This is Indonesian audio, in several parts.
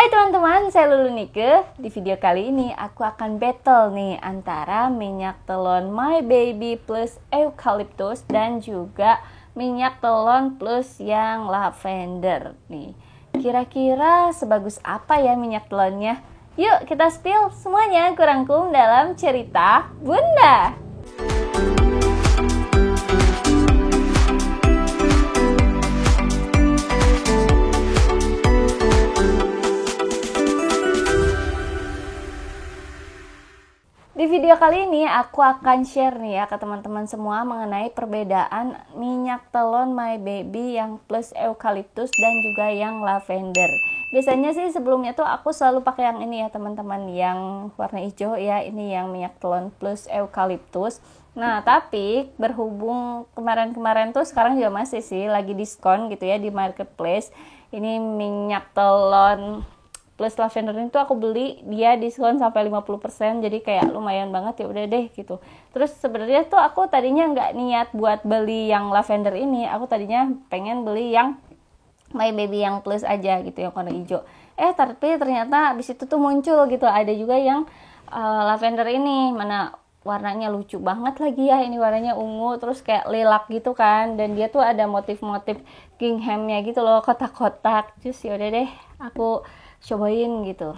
Hai teman-teman, saya Lulu Nike. Di video kali ini aku akan battle nih antara minyak telon My Baby plus eucalyptus dan juga minyak telon plus yang lavender nih. Kira-kira sebagus apa ya minyak telonnya? Yuk kita spill semuanya kurangkum dalam cerita Bunda. Di video kali ini aku akan share nih ya ke teman-teman semua mengenai perbedaan minyak telon My Baby yang plus eucalyptus dan juga yang lavender. Biasanya sih sebelumnya tuh aku selalu pakai yang ini ya teman-teman, yang warna hijau ya, ini yang minyak telon plus eucalyptus. Nah tapi berhubung kemarin-kemarin tuh sekarang juga masih sih lagi diskon gitu ya di marketplace. Ini minyak telon plus lavender itu aku beli dia diskon sampai 50%, jadi kayak lumayan banget, ya udah deh gitu. Terus sebenarnya tuh aku tadinya nggak niat buat beli yang lavender ini, aku tadinya pengen beli yang My Baby yang plus aja gitu, yang warna hijau. Tapi ternyata abis itu tuh muncul gitu, ada juga yang lavender ini, mana warnanya lucu banget lagi ya, ini warnanya ungu terus kayak lilac gitu kan, dan dia tuh ada motif-motif ginghamnya gitu loh, kotak-kotak. Terus yaudah deh aku cobain gitu.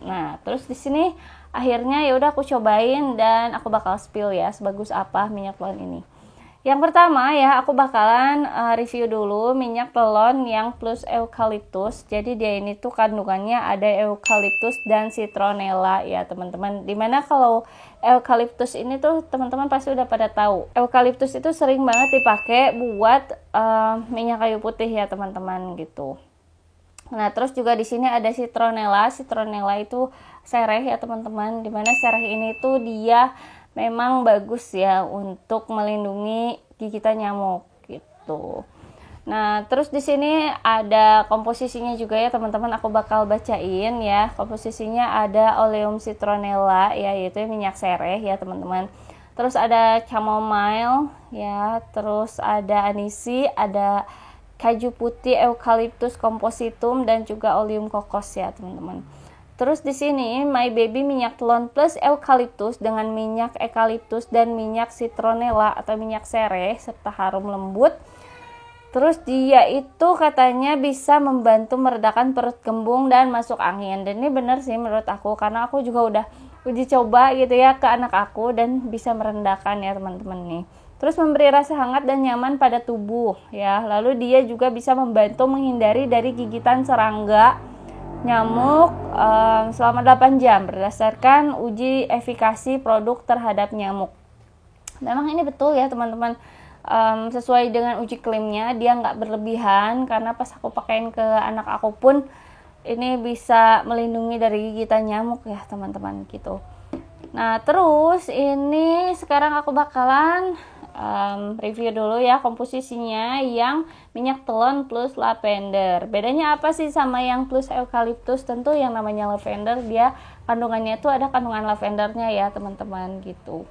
Nah terus di sini akhirnya ya udah aku cobain dan aku bakal spill ya sebagus apa minyak telon ini. Yang pertama ya aku bakalan review dulu minyak telon yang plus eucalyptus. Jadi dia ini tuh kandungannya ada eucalyptus dan citronella ya teman-teman. Dimana kalau eucalyptus ini tuh teman-teman pasti udah pada tahu. Eucalyptus itu sering banget dipakai buat minyak kayu putih ya teman-teman gitu. Nah, terus juga di sini ada citronella. Citronella itu sereh ya teman-teman. Dimana sereh ini tuh dia memang bagus ya untuk melindungi gigitan nyamuk gitu. Nah, terus di sini ada komposisinya juga ya teman-teman. Aku bakal bacain ya. Komposisinya ada oleum citronella ya, yaitu minyak sereh ya teman-teman. Terus ada chamomile ya. Terus ada anisi, ada kaju putih, eucalyptus compositum, dan juga oleum kokos ya teman-teman. Terus di sini My Baby minyak telon plus eucalyptus dengan minyak eucalyptus dan minyak citronella atau minyak sereh serta harum lembut. Terus dia itu katanya bisa membantu meredakan perut kembung dan masuk angin. Dan ini benar sih menurut aku, karena aku juga udah uji coba gitu ya ke anak aku dan bisa merendahkan ya teman-teman nih. Terus memberi rasa hangat dan nyaman pada tubuh ya. Lalu dia juga bisa membantu menghindari dari gigitan serangga nyamuk selama 8 jam berdasarkan uji efikasi produk terhadap nyamuk. Memang ini betul ya teman-teman, sesuai dengan uji klaimnya, dia nggak berlebihan, karena pas aku pakaiin ke anak aku pun ini bisa melindungi dari gigitan nyamuk ya teman-teman gitu. Nah terus ini sekarang aku bakalan review dulu ya komposisinya yang minyak telon plus lavender. Bedanya apa sih sama yang plus eucalyptus? Tentu yang namanya lavender dia kandungannya itu ada kandungan lavendernya ya teman-teman gitu.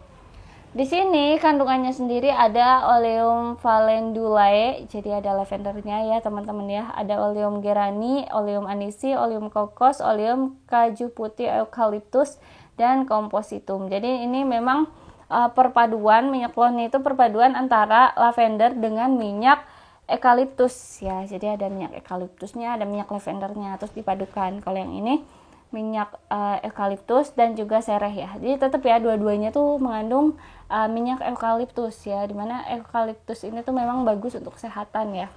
Di sini kandungannya sendiri ada oleum valendulae, jadi ada lavendernya ya teman-teman ya. Ada oleum gerani, oleum anisi, oleum kokos, oleum kaju putih eucalyptus, dan compositum. Jadi ini memang perpaduan minyak telon itu perpaduan antara lavender dengan minyak eucalyptus ya. Jadi ada minyak eucalyptusnya, ada minyak lavendernya, terus dipadukan. Kalau yang ini minyak eucalyptus dan juga sereh ya. Jadi tetap ya dua-duanya tuh mengandung minyak eucalyptus ya. Dimana eucalyptus ini tuh memang bagus untuk kesehatan ya.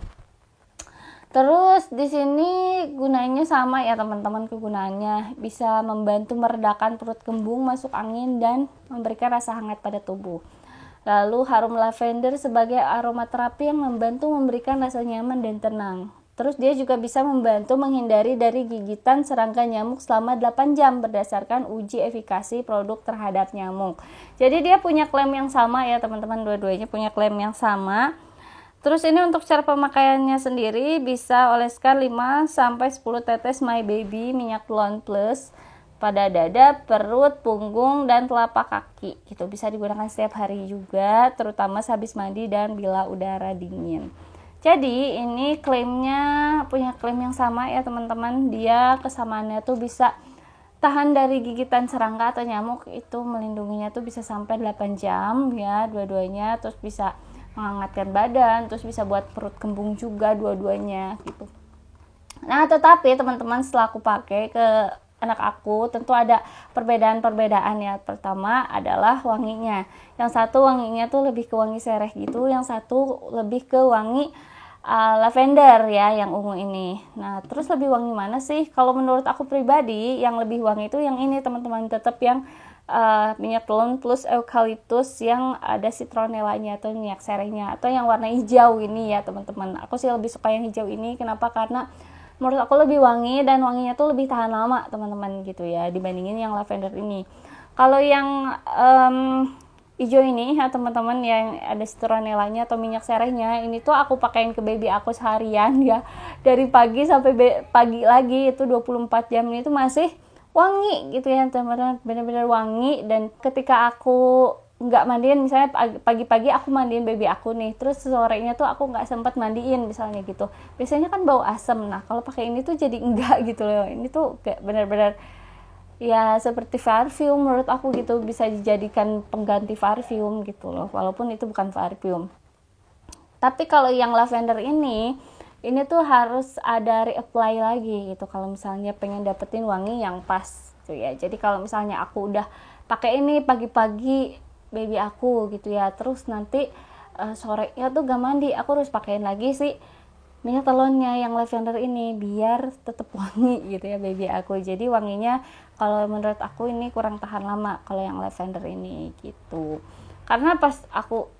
Terus di sini gunanya sama ya teman-teman, kegunaannya bisa membantu meredakan perut kembung, masuk angin, dan memberikan rasa hangat pada tubuh. Lalu harum lavender sebagai aromaterapi yang membantu memberikan rasa nyaman dan tenang. Terus dia juga bisa membantu menghindari dari gigitan serangga nyamuk selama 8 jam berdasarkan uji efikasi produk terhadap nyamuk. Jadi dia punya klaim yang sama ya teman-teman, dua-duanya punya klaim yang sama. Terus ini untuk cara pemakaiannya sendiri bisa oleskan 5-10 tetes My Baby minyak telon plus pada dada, perut, punggung, dan telapak kaki gitu. Bisa digunakan setiap hari juga, terutama sehabis mandi dan bila udara dingin. Jadi ini punya klaim yang sama ya teman-teman. Dia kesamaannya tuh bisa tahan dari gigitan serangga atau nyamuk, itu melindunginya tuh bisa sampai 8 jam ya dua-duanya. Terus bisa menghangatkan badan, terus bisa buat perut kembung juga dua-duanya gitu. Nah tetapi teman-teman, setelah aku pakai ke anak aku tentu ada perbedaan ya. Pertama adalah wanginya. Yang satu wanginya tuh lebih ke wangi sereh gitu, yang satu lebih ke wangi lavender ya, yang ungu ini. Nah terus lebih wangi mana sih? Kalau menurut aku pribadi yang lebih wangi itu yang ini teman-teman, tetap yang minyak telon plus eukaliptus yang ada citronellanya atau minyak serehnya, atau yang warna hijau ini ya teman-teman. Aku sih lebih suka yang hijau ini. Kenapa? Karena menurut aku lebih wangi dan wanginya tuh lebih tahan lama teman-teman gitu ya, dibandingin yang lavender ini. Kalau yang hijau ini ya teman-teman, yang ada citronellanya atau minyak serehnya, ini tuh aku pakein ke baby aku seharian ya, dari pagi sampai pagi lagi, itu 24 jam ini tuh masih wangi gitu ya teman-teman, benar-benar wangi. Dan ketika aku nggak mandiin, misalnya pagi-pagi aku mandiin baby aku nih, terus sorenya tuh aku nggak sempat mandiin misalnya gitu, biasanya kan bau asem. Nah kalau pakai ini tuh jadi enggak gitu loh. Ini tuh kayak benar-benar ya seperti parfum menurut aku gitu, bisa dijadikan pengganti parfum gitu loh, walaupun itu bukan parfum. Tapi kalau yang lavender ini tuh harus ada reapply lagi gitu kalau misalnya pengen dapetin wangi yang pas gitu ya. Jadi kalau misalnya aku udah pakai ini pagi-pagi baby aku gitu ya, terus nanti sorenya tuh gak mandi, aku harus pakein lagi sih minyak telonnya yang lavender ini biar tetap wangi gitu ya baby aku. Jadi wanginya kalau menurut aku ini kurang tahan lama kalau yang lavender ini gitu. Karena pas aku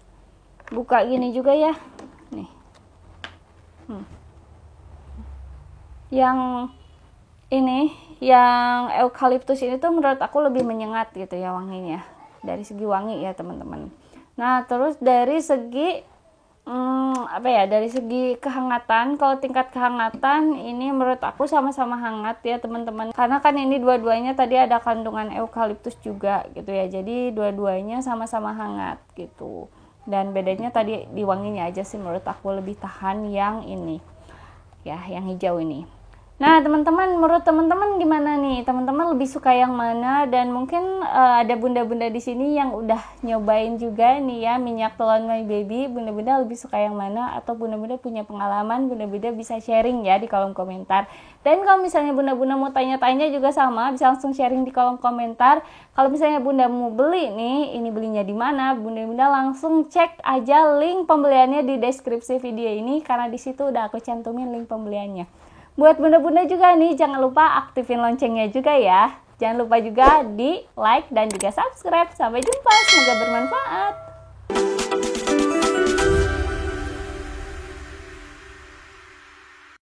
buka gini juga ya nih, yang ini yang eukaliptus ini tuh menurut aku lebih menyengat gitu ya wanginya, dari segi wangi ya teman-teman. Nah terus dari segi dari segi kehangatan, kalau tingkat kehangatan ini menurut aku sama-sama hangat ya teman-teman, karena kan ini dua-duanya tadi ada kandungan eukaliptus juga gitu ya, jadi dua-duanya sama-sama hangat gitu. Dan bedanya tadi di wanginya aja sih menurut aku lebih tahan yang ini ya, yang hijau ini. Nah teman-teman, menurut teman-teman gimana nih? Teman-teman lebih suka yang mana? Dan mungkin ada bunda-bunda di sini yang udah nyobain juga nih ya minyak telon My Baby. Bunda-bunda lebih suka yang mana? Atau bunda-bunda punya pengalaman? Bunda-bunda bisa sharing ya di kolom komentar. Dan kalau misalnya bunda-bunda mau tanya-tanya juga sama, bisa langsung sharing di kolom komentar. Kalau misalnya bunda mau beli nih, ini belinya di mana? Bunda-bunda langsung cek aja link pembeliannya di deskripsi video ini, karena di situ udah aku cantumin link pembeliannya. Buat bunda-bunda juga nih, jangan lupa aktifin loncengnya juga ya. Jangan lupa juga di like dan juga subscribe. Sampai jumpa, semoga bermanfaat.